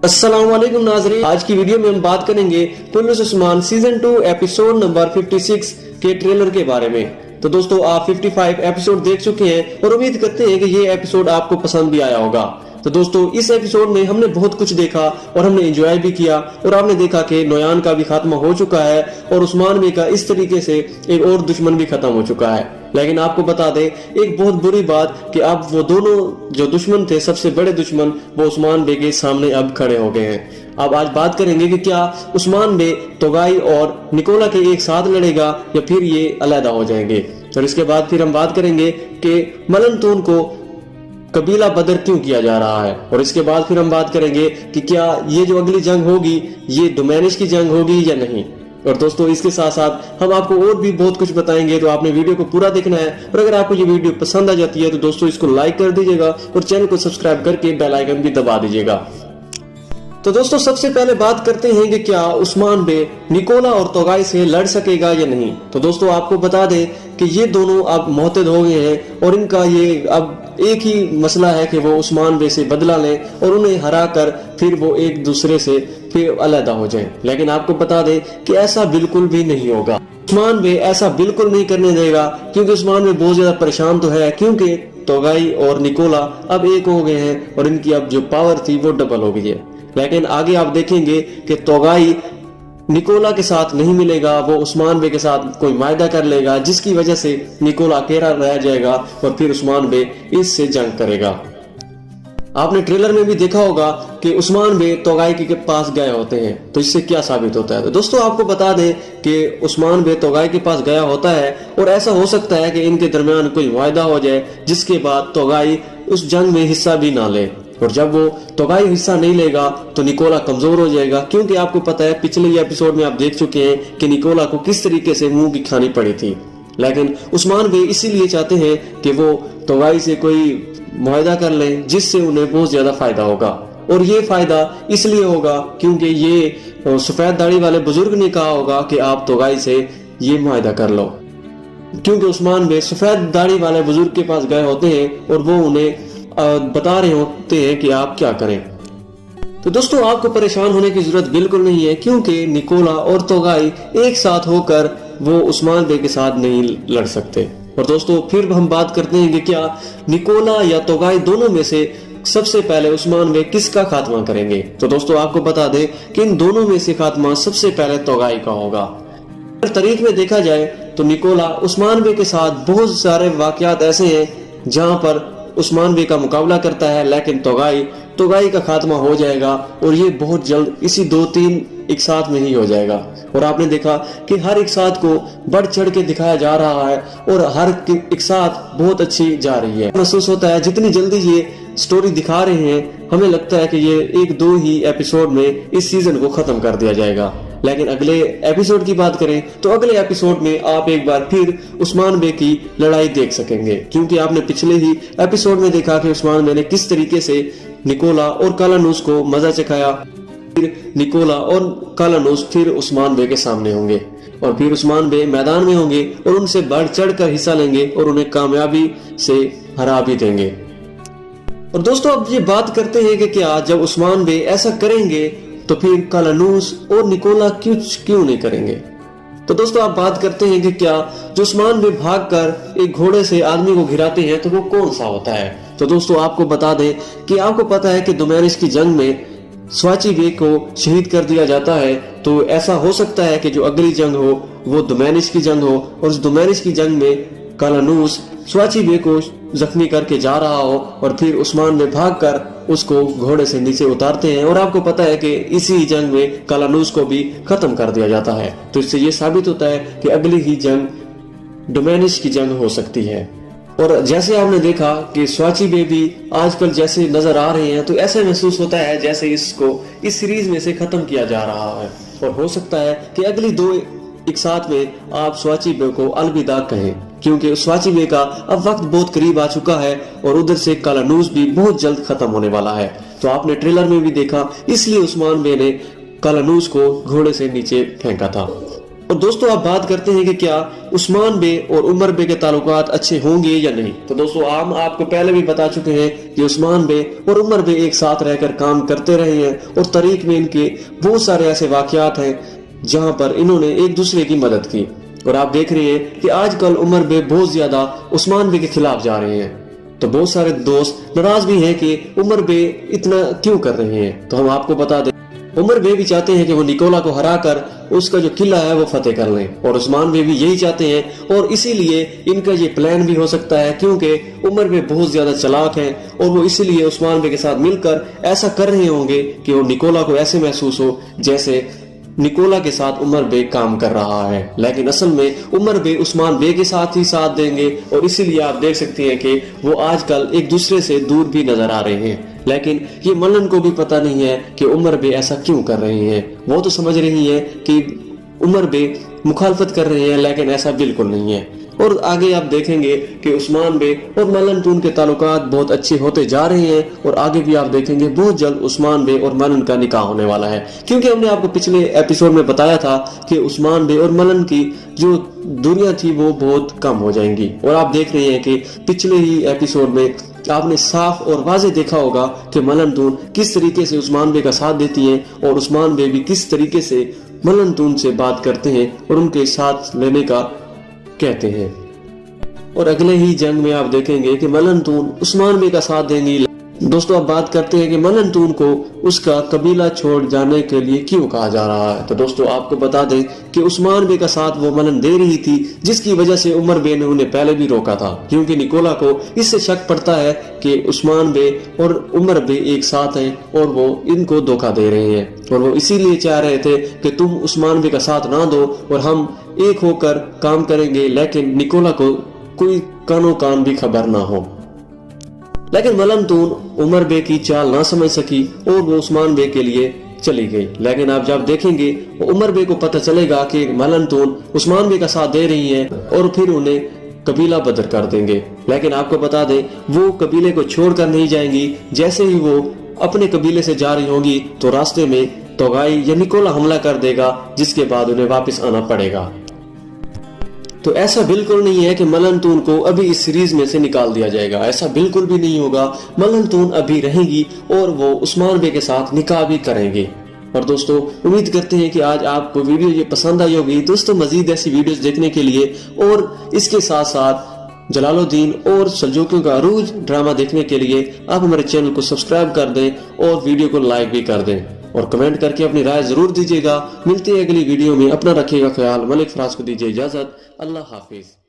अस्सलाम वालेकुम नाज़रीन, आज की वीडियो में हम बात करेंगे police Usman season 2 episode number 56 के ट्रेलर के बारे में। तो दोस्तों, आप 55 एपिसोड देख चुके हैं और उम्मीद करते हैं कि ये एपिसोड आपको पसंद भी आया होगा। तो दोस्तों, इस एपिसोड में हमने बहुत कुछ देखा और हमने एंजॉय भी किया और आपने देखा कि नोयान का भी खात्मा हो चुका है और उस्मान बे का इस तरीके से एक और दुश्मन भी खत्म हो चुका है। लेकिन आपको बता दें एक बहुत बुरी बात कि अब वो दोनों जो दुश्मन थे, सबसे बड़े दुश्मन, वो उस्मान बे के सामने अब खड़े हो गए हैं। अब आज बात करेंगे कि क्या उस्मान बे तोगाई और निकोला के एक साथ लड़ेगा या फिर ये अलहदा हो जाएंगे। और इसके बाद फिर हम बात करेंगे कि मलनतून को कबीला बदर क्यों किया जा रहा है। और इसके बाद फिर हम बात करेंगे कि क्या ये जो अगली जंग होगी ये डोमेनिश की जंग होगी या नहीं। और दोस्तों, इसके साथ साथ हम आपको और भी बहुत कुछ बताएंगे, तो आपने वीडियो को पूरा देखना है। और अगर आपको ये वीडियो पसंद आ जाती है तो दोस्तों इसको लाइक कर दीजिएगा और चैनल को सब्सक्राइब करके बेल आइकन भी दबा दीजिएगा। तो दोस्तों, सबसे पहले बात करते हैं कि क्या उस्मान बे निकोला और तोगाई से लड़ सकेगा या नहीं। तो दोस्तों, आपको बता दें कि ये दोनों अब मोहतद हो गए हैं और इनका ये अब एक ही मसला है कि वो उस्मान बे से बदला लें और उन्हें हरा कर फिर वो एक दूसरे से फिर अलहदा हो जाएं। लेकिन आपको बता दें कि ऐसा बिल्कुल भी नहीं होगा। उस्मान बे ऐसा बिल्कुल नहीं करने देगा, क्योंकि उस्मान बे बहुत ज्यादा परेशान तो है, क्योंकि तोगाई और निकोला अब एक हो गए हैं और इनकी अब जो पावर थी वो डबल हो गई है। लेकिन आगे आप देखेंगे कि तोगाई निकोला के साथ नहीं मिलेगा, वो उस्मान बे के साथ कोई मायदा कर लेगा, जिसकी वजह से निकोला अकेला रह जाएगा और फिर उस्मान बे इससे जंग करेगा। आपने ट्रेलर में भी देखा होगा कि उस्मान बे तोगाई के पास गए होते हैं, तो इससे क्या साबित होता है। तो दोस्तों, आपको बता दें कि उस्मान बे तोगाई के पास गया होता है और ऐसा हो सकता है कि इनके दरमियान कोई वायदा हो जाए जिसके बाद तोगाई उस जंग में हिस्सा भी ना ले। और जब वो तोगाई हिस्सा नहीं लेगा तो निकोला कमजोर हो जाएगा, क्योंकि आपको पता है पिछले एपिसोड में आप देख चुके हैं कि निकोला को किस तरीके से मुंह की खानी पड़ी थी। लेकिन उस्मान बे इसीलिए चाहते हैं कि वो तोगाई से कोई मुआहदा कर लें जिससे उन्हें बहुत ज्यादा फायदा होगा। और ये फायदा इसलिए होगा क्योंकि ये सफेद दाढ़ी वाले बुजुर्ग ने कहा होगा कि आप तोगाई से ये मुआहदा कर लो, क्योंकि उस्मान बे सफेद दाढ़ी वाले बुजुर्ग के पास गए होते हैं और वो उन्हें बता रहे होते हैं कि आप क्या करें। तो दोस्तों, आपको परेशान होने की जरूरत बिल्कुल नहीं है, क्योंकि निकोला और तोगाई एक साथ होकर वो उस्मान बे के साथ नहीं लड़ सकते। और दोस्तों, फिर हम बात करते हैं कि क्या निकोला या तोगाई दोनों में से सबसे पहले उस्मान बे किसका खात्मा करेंगे। तो दोस्तों, आपको बता दें कि इन दोनों में से खात्मा सबसे पहले तोगाई का होगा। अगर तारीख में देखा जाए तो निकोला उस्मान बे के साथ बहुत सारे वाकयात ऐसे हैं जहां पर उस्मान बे का मुकाबला करता है, लेकिन तोगाई का खात्मा हो जाएगा और ये बहुत जल्द इसी 2-3 एक साथ में ही हो जाएगा। और आपने देखा कि हर एक साथ को बढ़ चढ़ के दिखाया जा रहा है और हर एक साथ बहुत अच्छी जा रही है। महसूस होता है जितनी जल्दी ये स्टोरी दिखा रहे हैं, हमें लगता है कि ये 1-2 ही एपिसोड में इस सीजन को खत्म कर दिया जाएगा। लेकिन अगले एपिसोड की बात करें तो अगले एपिसोड में आप एक बार फिर उस्मान बे की लड़ाई देख सकेंगे, क्योंकि आपने पिछले ही एपिसोड में देखा कि उस्मान बे ने किस तरीके से निकोला और कालानूस को मजा चखाया। फिर निकोला और कालानूस फिर उस्मान बे के सामने होंगे और फिर उस्मान बे मैदान में होंगे और उनसे बढ़ चढ़ कर हिस्सा लेंगे और उन्हें कामयाबी से हरा भी देंगे। और दोस्तों, अब ये बात करते हैं कि क्या जब उस्मान बे ऐसा करेंगे तो फिर कालानूस और निकोला क्यों नहीं करेंगे। तो दोस्तों, आप बात करते हैं कि क्या जो उस्मान बे भागकर एक घोड़े से आदमी को घिराते हैं तो वो कौन सा होता है। तो दोस्तों, आपको बता दें कि आपको पता है कि डोमेनिश की जंग में स्वाची बे को शहीद कर दिया जाता है। तो ऐसा हो सकता है कि जो अगली जंग हो वो डोमेनिश की जंग हो और उस डोमेनिश की जंग में कालानूस स्वाची बे को जख्मी करके जा रहा हो और फिर उस्मान बे भागकर उसको घोड़े से नीचे उतारते हैं। और आपको पता है कि इसी जंग में कालानूस को भी खत्म कर दिया जाता है। तो इससे ये साबित होता है कि अगली ही जंग डोमेनिश की जंग हो सकती है। और जैसे आपने देखा कि स्वाची बे भी आजकल जैसे नजर आ रहे हैं, तो ऐसा महसूस होता है जैसे इसको इस सीरीज में से खत्म किया जा रहा है। और हो सकता है कि अगली 2 एक साथ में आप स्वाची बे को अलविदा कहें, क्योंकि स्वाची बे का अब वक्त बहुत करीब आ चुका है और उधर से कालानूस भी बहुत जल्द खत्म होने वाला है। तो आपने ट्रेलर में भी देखा, इसलिए उस्मान बे ने कालानूस को घोड़े से नीचे फेंका था। اور دوستوں آپ بات کرتے ہیں کہ کیا عثمان بے اور عمر بے کے تعلقات اچھے ہوں گے یا نہیں، تو دوستوں ہم آپ کو پہلے بھی بتا چکے ہیں کہ عثمان بے اور عمر بے ایک ساتھ رہ کر کام کرتے رہے ہیں اور طریق میں ان کے بہت سارے ایسے واقعات ہیں جہاں پر انہوں نے ایک دوسرے کی مدد کی، اور آپ دیکھ رہے ہیں کہ آج کل عمر بے بہت زیادہ عثمان بے کے خلاف جا رہے ہیں، تو بہت سارے دوست ناراض بھی ہیں کہ عمر بے اتنا کیوں کر رہے ہیں۔ تو ہم آپ کو بتا دیں عمر بے بھی چاہتے ہیں کہ وہ نکولا کو ہرا کر اس کا جو قلعہ ہے وہ فتح کر لیں، اور عثمان بے بھی یہی چاہتے ہیں، اور اسی لیے ان کا یہ پلان بھی ہو سکتا ہے کیونکہ عمر بے بہت زیادہ چلاک ہیں، اور وہ اسی لیے عثمان بے کے ساتھ مل کر ایسا کر رہے ہوں گے کہ وہ نکولا کو ایسے محسوس ہو جیسے نکولا کے ساتھ عمر بے کام کر رہا ہے، لیکن اصل میں عمر بے عثمان بے کے ساتھ ہی ساتھ دیں گے، اور اسی لیے آپ دیکھ سکتے ہیں کہ وہ آج کل ایک دوسرے سے دور بھی نظر آ رہے ہیں، لیکن یہ ملن کو بھی پتہ نہیں ہے کہ عمر بے ایسا کیوں کر رہے ہیں۔ وہ تو سمجھ رہی ہے کہ عمر بے مخالفت کر رہے ہیں، لیکن ایسا بالکل نہیں ہے، اور آگے آپ دیکھیں گے کہ عثمان بے اور ملن تون کے تعلقات بہت اچھے ہوتے جا رہے ہیں، اور آگے بھی آپ دیکھیں گے بہت جلد عثمان بے اور ملن کا نکاح ہونے والا ہے، کیونکہ ہم نے آپ کو پچھلے ایپیسوڈ میں بتایا تھا کہ عثمان بے اور ملن کی جو دوریاں تھی وہ بہت کم ہو جائیں گی، اور آپ دیکھ رہے ہیں کہ پچھلے ہی ایپیسوڈ میں آپ نے صاف اور واضح دیکھا ہوگا کہ ملن تون کس طریقے سے عثمان بے کا ساتھ دیتی ہیں، اور عثمان بے بھی کس طریقے سے ملن تون سے بات کرتے ہیں اور ان کے ساتھ لینے کا کہتے ہیں، اور اگلے ہی جنگ میں آپ دیکھیں گے کہ ملن تون عثمان بے کا ساتھ دیں گی۔ دوستو آپ بات کرتے ہیں کہ ملن تون کو اس کا قبیلہ چھوڑ جانے کے لیے کیوں کہا جا رہا ہے، تو دوستو آپ کو بتا دیں کہ عثمان بے کا ساتھ وہ ملن دے رہی تھی، جس کی وجہ سے عمر بے نے انہیں پہلے بھی روکا تھا، کیونکہ نکولا کو اس سے شک پڑتا ہے کہ عثمان بے اور عمر بے ایک ساتھ ہیں اور وہ ان کو دھوکہ دے رہے ہیں، اور وہ اسی لیے چاہ رہے تھے کہ تم عثمان بے کا ساتھ نہ دو اور ہم ایک ہو کر کام کریں گے، لیکن نکولا کو کوئی کانوں کان بھی خبر نہ ہو، لیکن ملن تون عمر بے کی چال نہ سمجھ سکی اور وہ عثمان بے کے لیے چلی گئی، لیکن آپ جب دیکھیں گے عمر بے کو پتہ چلے گا کہ ملن تون عثمان بے کا ساتھ دے رہی ہیں اور پھر انہیں قبیلہ بدر کر دیں گے، لیکن آپ کو بتا دیں وہ قبیلے کو چھوڑ کر نہیں جائیں گی، جیسے ہی وہ اپنے قبیلے سے جا رہی ہوں گی تو راستے میں توغائی یا نکولا حملہ کر دے گا، جس کے بعد انہیں واپس آنا پڑے گا۔ تو ایسا بالکل نہیں ہے کہ ملن تون کو ابھی اس سیریز میں سے نکال دیا جائے گا، ایسا بالکل بھی نہیں ہوگا، ملن تون ابھی رہیں گی اور وہ عثمان بے کے ساتھ نکاح بھی کریں گے۔ اور دوستو امید کرتے ہیں کہ آج آپ کو ویڈیو یہ پسند آئی ہوگی۔ دوستو مزید ایسی ویڈیوز دیکھنے کے لیے اور اس کے ساتھ ساتھ جلال الدین اور سلجوکیوں کا عروج ڈرامہ دیکھنے کے لیے آپ ہمارے چینل کو سبسکرائب کر دیں اور ویڈیو کو لائک بھی کر دیں، اور کمنٹ کر کے اپنی رائے ضرور دیجیے گا۔ ملتے ہیں اگلی ویڈیو میں، اپنا رکھیے گا خیال۔ ملک فراز کو دیجیے اجازت، اللہ حافظ۔